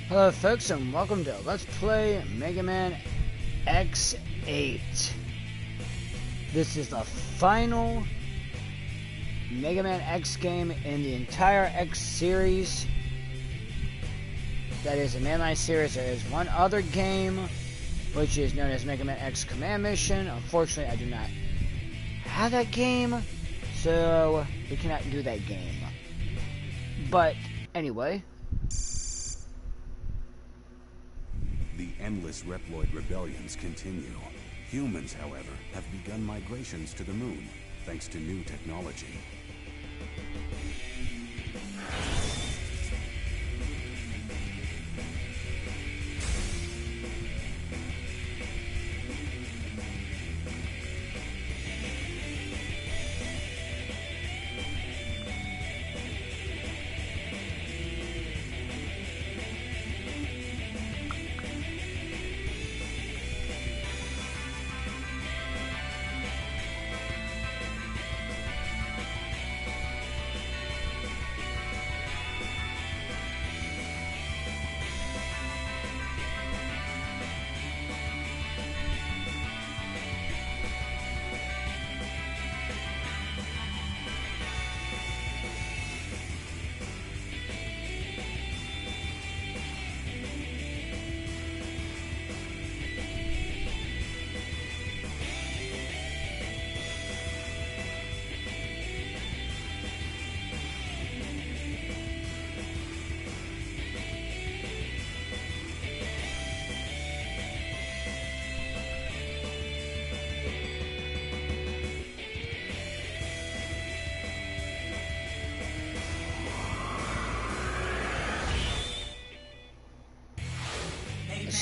Hello folks, and welcome to Let's Play Mega Man X8. This is the final Mega Man X game in the entire X series. That is the mainline series. There is one other game, which is known as Mega Man X Command Mission. Unfortunately, I do not have that game, so we cannot do that game. But anyway, the endless Reploid rebellions continue. Humans, however, have begun migrations to the moon, thanks to new technology.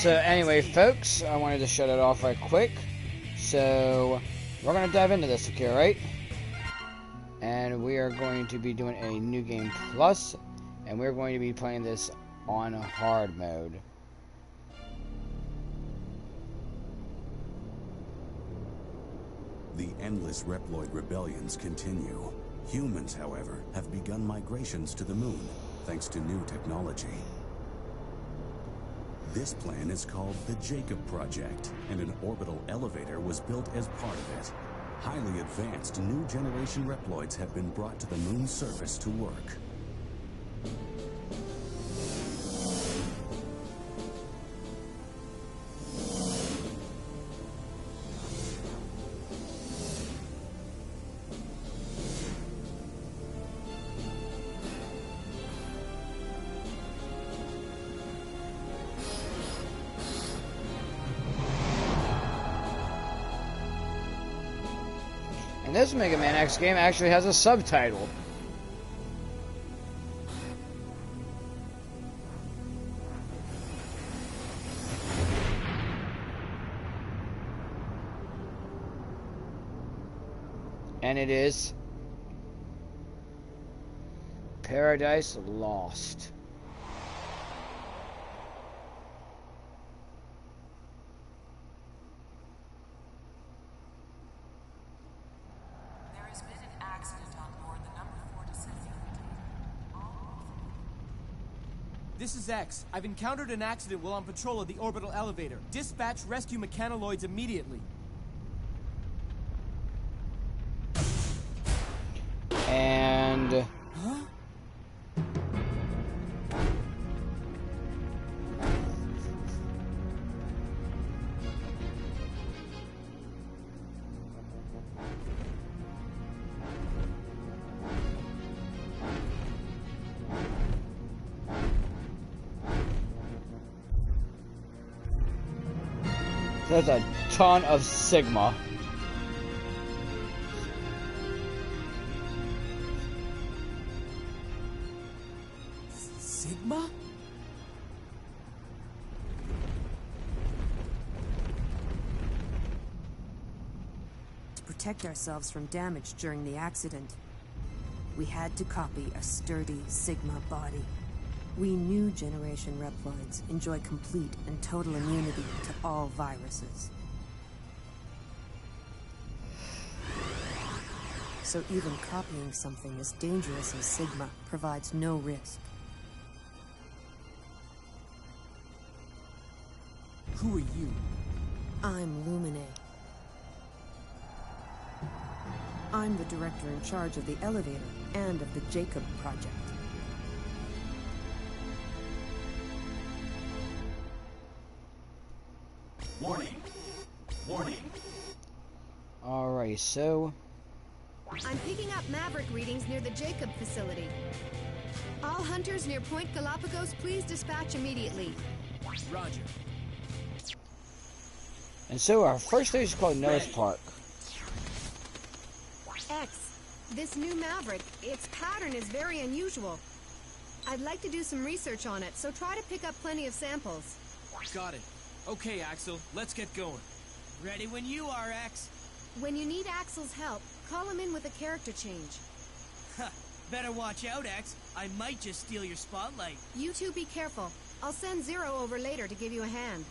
So anyway, folks, I wanted to shut it off right quick. So we're going to dive into this, okay, right? And we are going to be doing a New Game Plus, and we're going to be playing this on hard mode. The endless Reploid rebellions continue. Humans, however, have begun migrations to the moon, thanks to new technology. This plan is called the Jacob Project, and an orbital elevator was built as part of it. Highly advanced new generation Reploids have been brought to the moon's surface to work. And this Mega Man X game actually has a subtitle. And it is Paradise Lost. This is X. I've encountered an accident while on patrol of the orbital elevator. Dispatch rescue mechanoloids immediately. And Huh? there's a ton of Sigma. Sigma? To protect ourselves from damage during the accident, we had to copy a sturdy Sigma body. We new generation Reploids enjoy complete and total immunity to all viruses. So even copying something as dangerous as Sigma provides no risk. Who are you? I'm Lumine. I'm the director in charge of the elevator and of the Jacob Project. Warning. Warning. Alright, so... I'm picking up Maverick readings near the Jacob facility. All hunters near Point Galapagos, please dispatch immediately. Roger. And so our first stage is called Noah's Park. X, this new Maverick, its pattern is very unusual. I'd like to do some research on it, so try to pick up plenty of samples. Got it. Okay, Axel, let's get going. Ready when you are, X. When you need Axel's help, call him in with a character change. Huh. Better watch out, X. I might just steal your spotlight. You two be careful. I'll send Zero over later to give you a hand.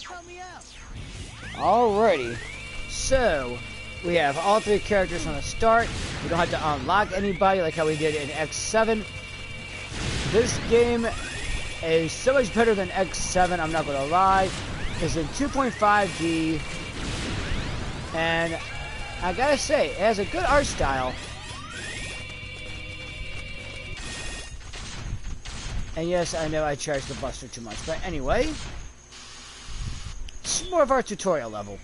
Help me out. Alrighty. So, we have all three characters from the start. We don't have to unlock anybody like how we did in X7. This game is so much better than X7, I'm not gonna lie. It's in 2.5D. And I gotta say, it has a good art style. And yes, I know I charged the Buster too much, but anyway, it's more of our tutorial level.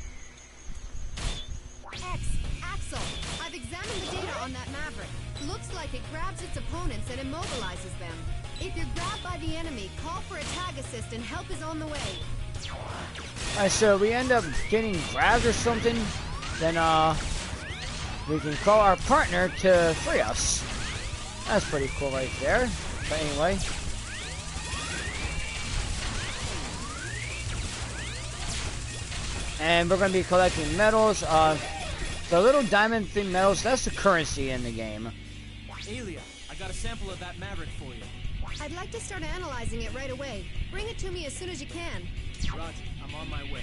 Axel, I've examined the data on that Maverick. Looks like it grabs its opponents and immobilizes them. If you're grabbed by the enemy, call for a tag assist and help is on the way. Alright, so we end up getting grabbed or something, then we can call our partner to free us. That's pretty cool right there. But anyway. And we're going to be collecting medals. The little diamond thing medals, that's the currency in the game. Aelia, I got a sample of that Maverick for you. I'd like to start analyzing it right away. Bring it to me as soon as you can. Roger, I'm on my way.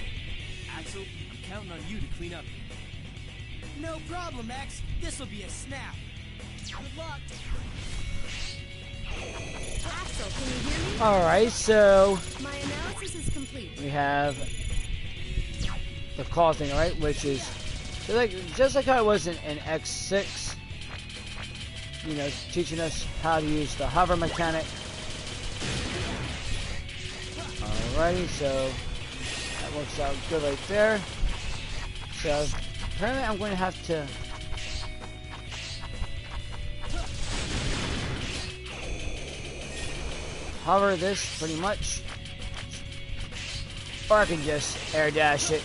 Axel, I'm counting on you to clean up. No problem, X. This'll be a snap. Good luck. Axel, can you hear me? Alright, so My analysis is complete. we have the call thing, right? Which is just like how it was in X6. You know, teaching us how to use the hover mechanic. Alrighty, so that works out good right there. So apparently I'm going to have to hover this pretty much, or I can just air dash it.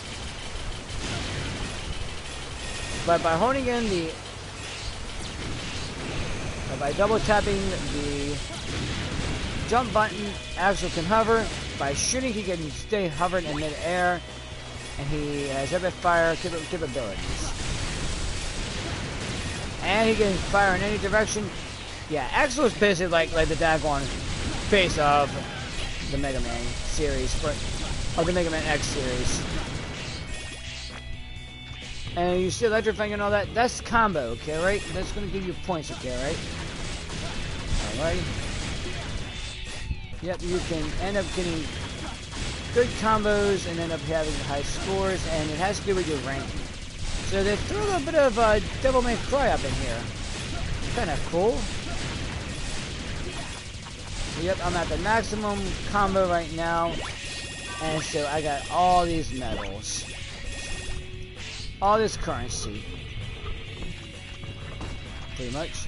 But by holding in the, by double tapping the jump button, Axel can hover. By shooting, he can stay hovered in mid-air, and he has rapid fire capabilities. And he can fire in any direction. Yeah, Axel is basically like the daggone face of the Mega Man series, but of the Mega Man X series. And you see electrifying and all that. That's combo, okay, right? That's gonna give you points, okay, right? Alright. Yep, you can end up getting good combos and end up having high scores, and it has to do with your ranking. So they threw a little bit of Devil May Cry up in here. Kind of cool. Yep, I'm at the maximum combo right now, and so I got all these medals. All this currency. Pretty much.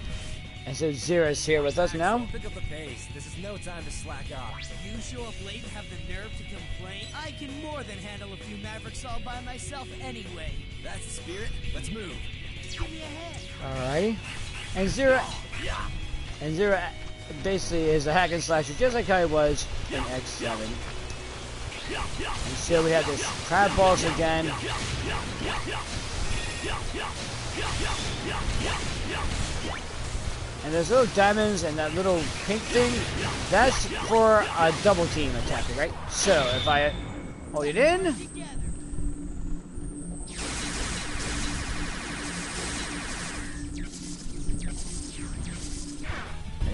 And so Zero's here with us now. Pick up the pace. This is no time to slack off. You show up late and have the nerve to complain? I can more than handle a few Mavericks all by myself anyway. That's the spirit. Let's move. Give me a hand. Alrighty. And Zero basically is a hack and slasher, just like how he was in X7. And so we have this crab balls again. And those little diamonds and that little pink thing, that's for a double team attack, right? So if I hold it in, and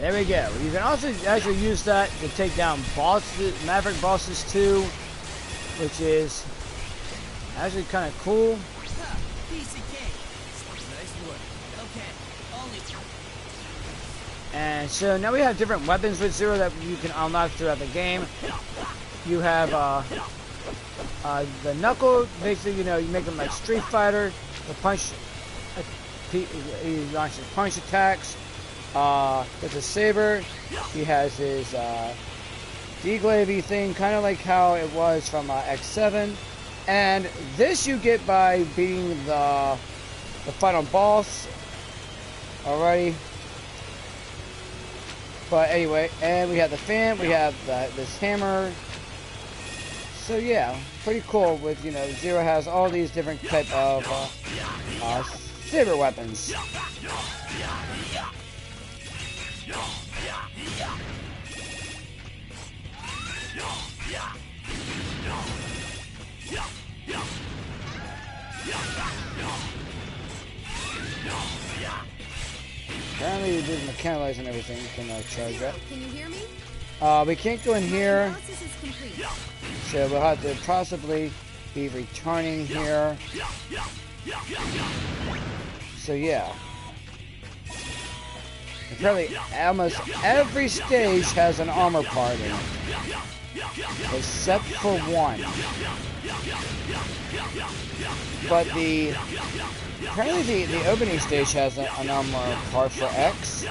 there we go. You can also actually use that to take down bosses, Maverick bosses too. which is actually kind of cool. Huh, piece of cake. Nice work. Okay, only... And so now we have different weapons with Zero that you can unlock throughout the game. You have the Knuckle, basically, you know, you make him like Street Fighter. The punch, he launches punch attacks. With the Saber, he has his deglavy thing, kind of like how it was from X7. And this you get by beating the final boss. Alrighty. But anyway, and we have the fan, we have this hammer. So yeah, pretty cool with, you know, Zero has all these different type of saber weapons. Apparently it is mechanized and everything. You can charge up. Can you hear me? We can't go in here, Analysis is complete. so we'll have to possibly be returning here. So yeah. Apparently almost every stage has an armor part in it. Except for one. But apparently the opening stage has an armor part for X.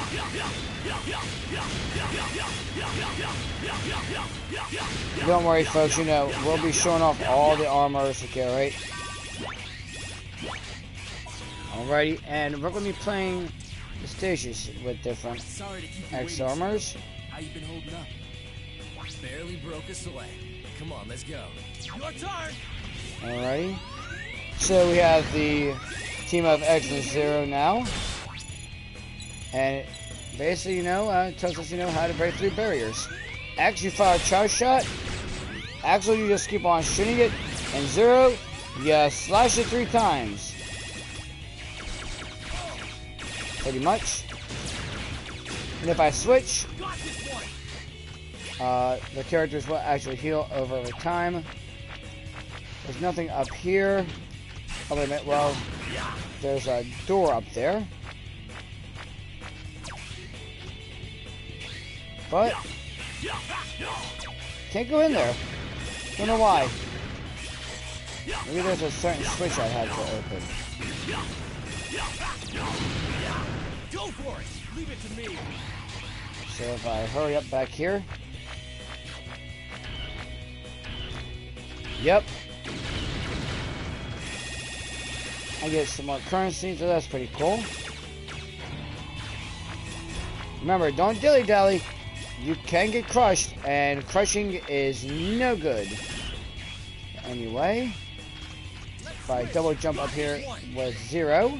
Don't worry folks, you know, we'll be showing off all the armors, okay, right? Alrighty, and we're going to be playing the stages with different X armors. How you been holding up? Barely broke a sweat. Come on, let's go. Your turn! Alrighty. So we have the team of X and Zero now. And it basically, you know, tells us, you know, how to break through barriers. X, you fire a charge shot. Axel, you just keep on shooting it. And Zero, you slash it 3 times. Pretty much. And if I switch, the characters will actually heal over time. There's nothing up here. Oh, wait a minute. Well, there's a door up there. But can't go in there. Don't know why. Maybe there's a certain switch I had to open. Go for it! Leave it to me! So if I hurry up back here. Yep. I get some more currency, so that's pretty cool. Remember, don't dilly-dally. You can get crushed, and crushing is no good. Anyway, if I double jump up here with Zero.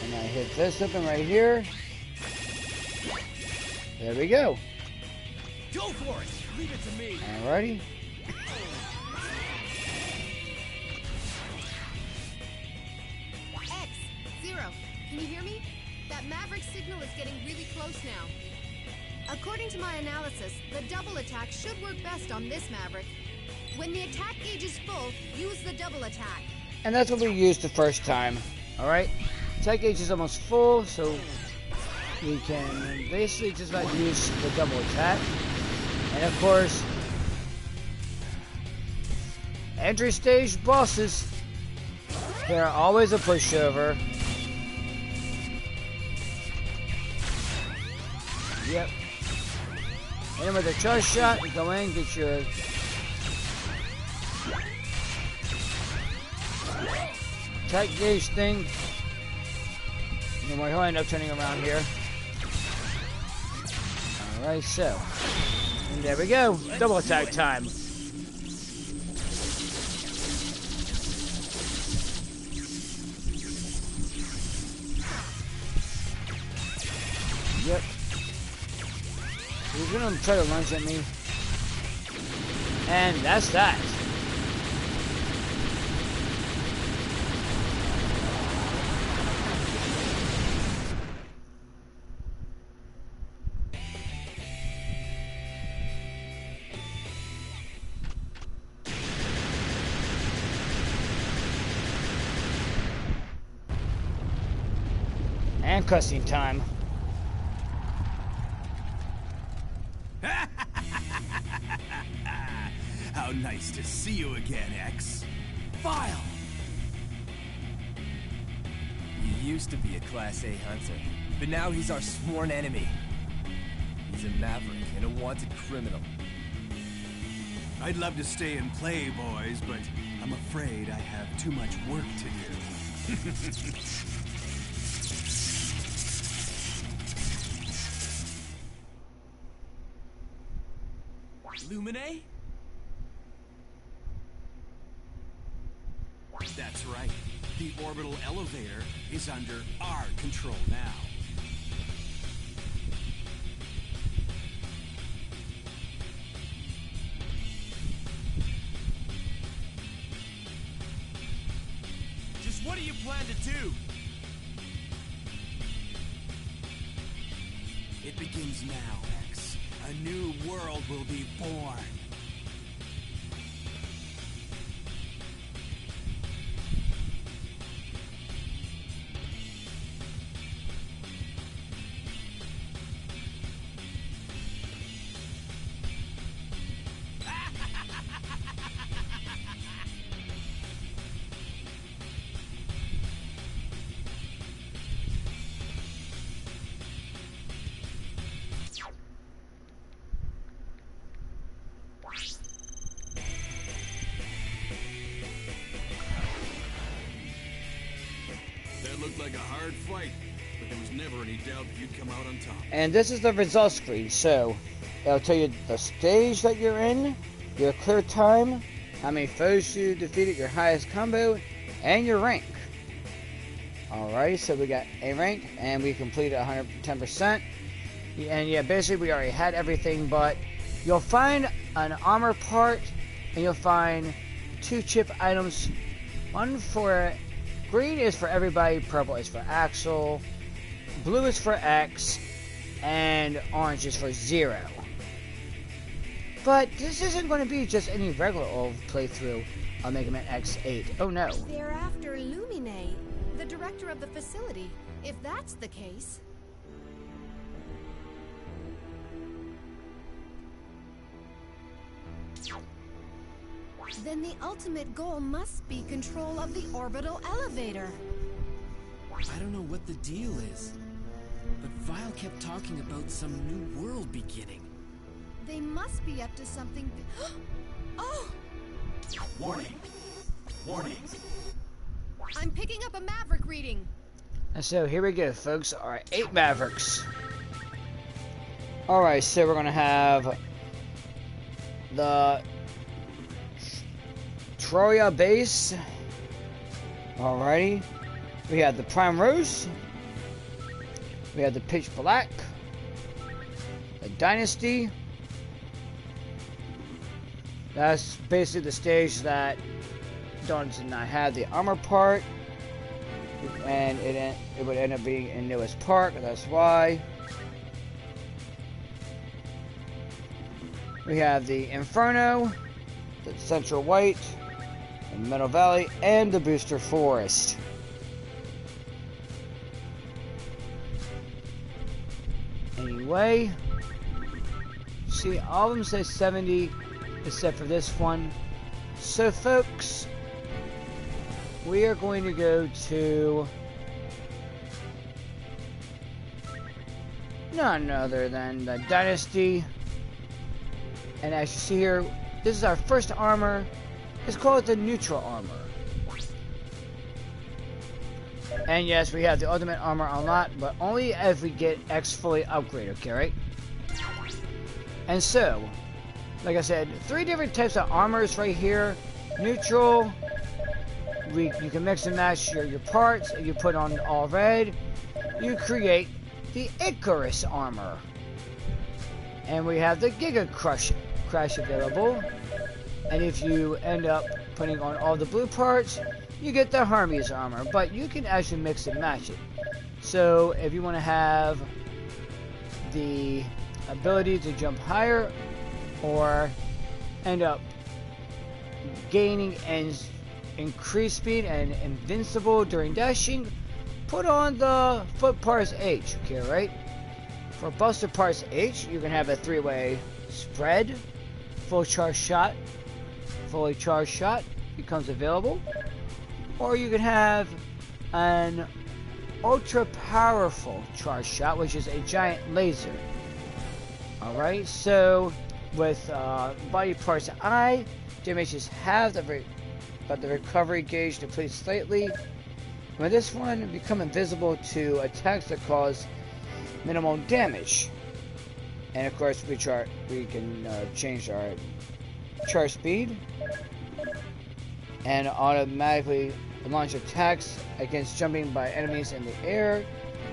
And I hit this open right here. There we go. Go for it! Leave it to me! Alrighty. X, Zero, can you hear me? That Maverick signal is getting really close now. According to my analysis, the double attack should work best on this Maverick. When the attack gauge is full, use the double attack. And that's what we used the first time. Alright? Attack gauge is almost full, so we can basically just about use the double attack. And of course, entry stage bosses, they're always a pushover. Yep. And with a charge shot, you go in, get your attack gauge thing. And we'll end up turning around here. Alright, so. And there we go. Double attack time. Yep. He's gonna try to lunge at me. And that's that. And cussing time. How nice to see you again, X. File! He used to be a Class A hunter, but now he's our sworn enemy. He's a maverick and a wanted criminal. I'd love to stay and play, boys, but I'm afraid I have too much work to do. Lumine? That's right. The orbital elevator is under our control now. Just what do you plan to do? It begins now, X. A new world will be born. That looked like a hard fight, but there was never any doubt that you'd come out on top. And this is the results screen, so it'll tell you the stage that you're in, your clear time, how many foes you defeated, your highest combo, and your rank. Alrighty, so we got A rank, and we completed 110%. And yeah, basically we already had everything, but you'll find an armor part, and you'll find 2 chip items. One for green is for everybody, purple is for Axel, blue is for X, and orange is for 0. But this isn't going to be just any regular old playthrough of Mega Man X8. Oh no. They're after Lumine, the director of the facility. If that's the case... then the ultimate goal must be control of the orbital elevator. I don't know what the deal is, but Vile kept talking about some new world beginning. They must be up to something... Oh! Warning! Warning! I'm picking up a Maverick reading. And so here we go, folks. Our 8 Mavericks. Alright, so we're going to have the Troya base. Alrighty. We have the Prime Rose. We have the Pitch Black. The Dynasty. That's basically the stage that Donuts and I had the armor part. And it would end up being in Newest Park. That's why. We have the Inferno. The Central White. Meadow Valley, and the Booster Forest. Anyway, see, all of them say 70 except for this one. So folks, we are going to go to none other than the Dynasty. And as you see here, this is our first armor. It's called the neutral armor. And yes, we have the ultimate armor unlocked, but only if we get X fully upgraded, okay, right? And so, like I said, 3 different types of armors right here. Neutral, you can mix and match your parts. If you put on all red, you create the Icarus armor. And we have the Giga Crash available. And if you end up putting on all the blue parts, you get the Hermes armor. But you can actually mix and match it. So if you want to have the ability to jump higher, or end up gaining and increased speed and invincible during dashing, put on the foot parts H, okay, right? For buster parts H, you can have a 3-way spread, full charge shot, fully charged shot becomes available, or you can have an ultra powerful charge shot, which is a giant laser. Alright, so with body parts I, damage is halved, but the recovery gauge depletes slightly. With this one, become invisible to attacks that cause minimal damage. And of course, we can change our charge speed and automatically launch attacks against jumping by enemies in the air.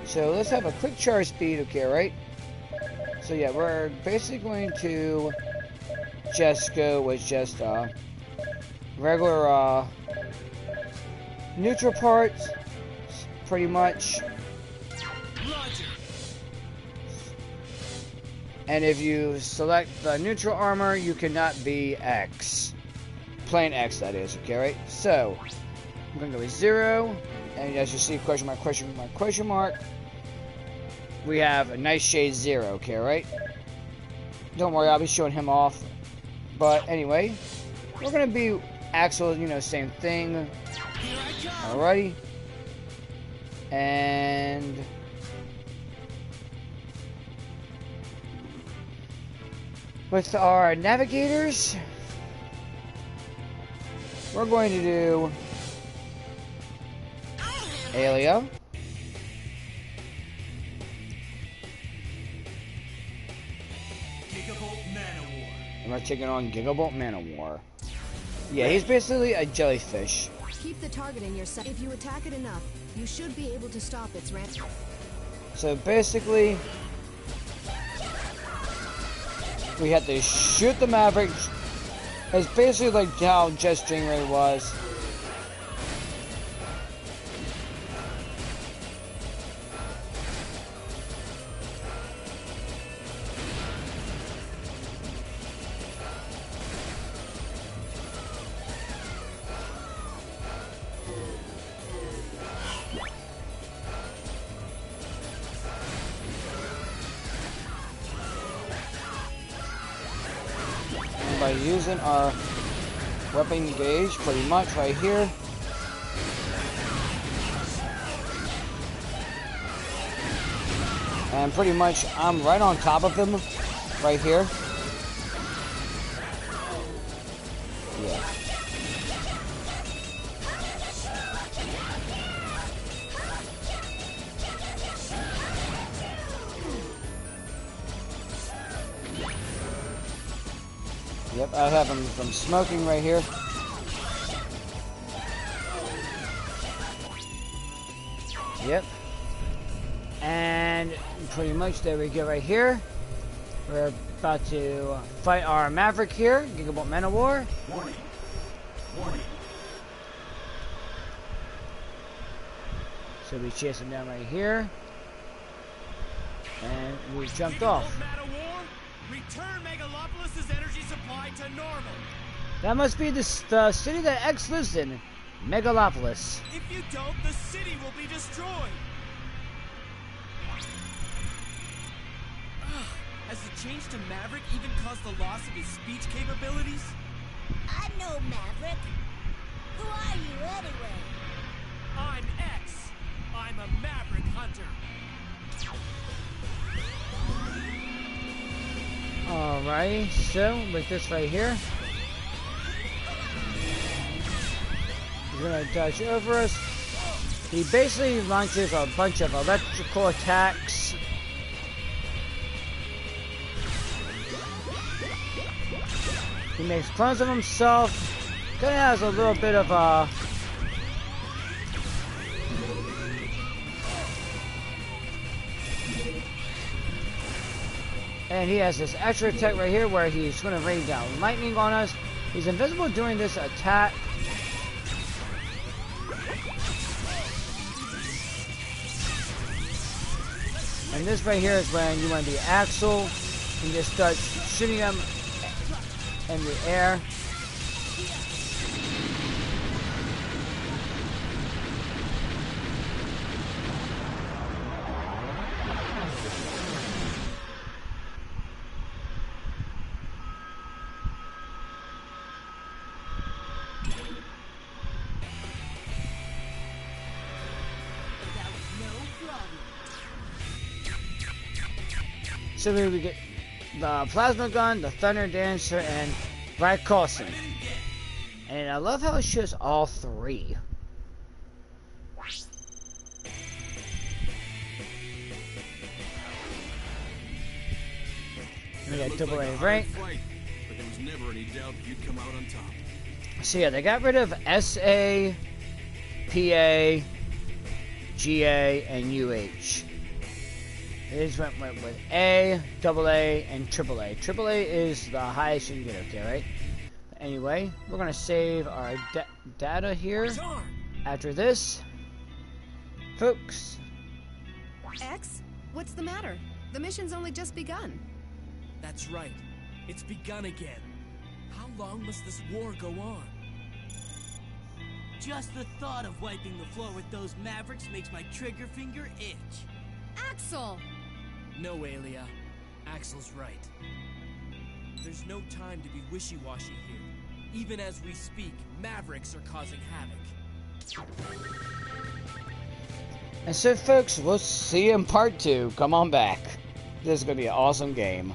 So let's have a quick charge speed, okay, right? So yeah, we're basically going to just go with just regular neutral parts, pretty much. Roger. And if you select the neutral armor, you cannot be X. Plain X, that is, okay, right? So, I'm going to go with 0, and as you see, question mark, question mark, question mark. We have a nice shade 0, okay, right? Don't worry, I'll be showing him off. But anyway, we're going to be Axel, you know, same thing. Alrighty. And with our navigators, we're going to do Alia. And we're taking on Gigavolt Manowar. Yeah, he's basically a jellyfish. Keep the target in your sight. If you attack it enough, you should be able to stop its ramp. So basically, we have to shoot the Maverick. It's basically like how Jet Stingray was. By using our weapon gauge pretty much right here. And pretty much I'm right on top of him right here. Yeah. Yep, I have him from smoking right here. Yep. And pretty much there we go right here. We're about to fight our Maverick here, Gigavolt Manowar. Warning. Warning. So we chase him down right here. And we jumped off. Return Megalopolis' energy supply to normal. That must be the city that X lives in, Megalopolis. If you don't, the city will be destroyed. Has the change to Maverick even caused the loss of his speech capabilities? I'm no Maverick. Who are you anyway? I'm X. I'm a Maverick hunter. Alrighty, so with this right here, he's gonna dodge over us. He basically launches a bunch of electrical attacks. He makes clones of himself. Kinda has a little bit of a and he has this extra attack right here where he's going to rain down lightning on us. He's invisible during this attack. And this right here is when you want to be Axel and just start shooting him in the air. So we get the Plasma Gun, the Thunder Dancer, and Brad Coulson. And I love how it shows all three. We got double A rank. But there was never any doubt that you'd come out on top. So yeah, they got rid of SA, PA, GA, and UH. They just went with A, AA, and AAA. AAA is the highest you can get, okay, right? Anyway, we're gonna save our data here. After this, folks. X? What's the matter? The mission's only just begun. That's right. It's begun again. How long must this war go on? Just the thought of wiping the floor with those Mavericks makes my trigger finger itch. Axel! No, Aelia. Axel's right. There's no time to be wishy-washy here. Even as we speak, Mavericks are causing havoc. And so, folks, we'll see you in part 2. Come on back. This is going to be an awesome game.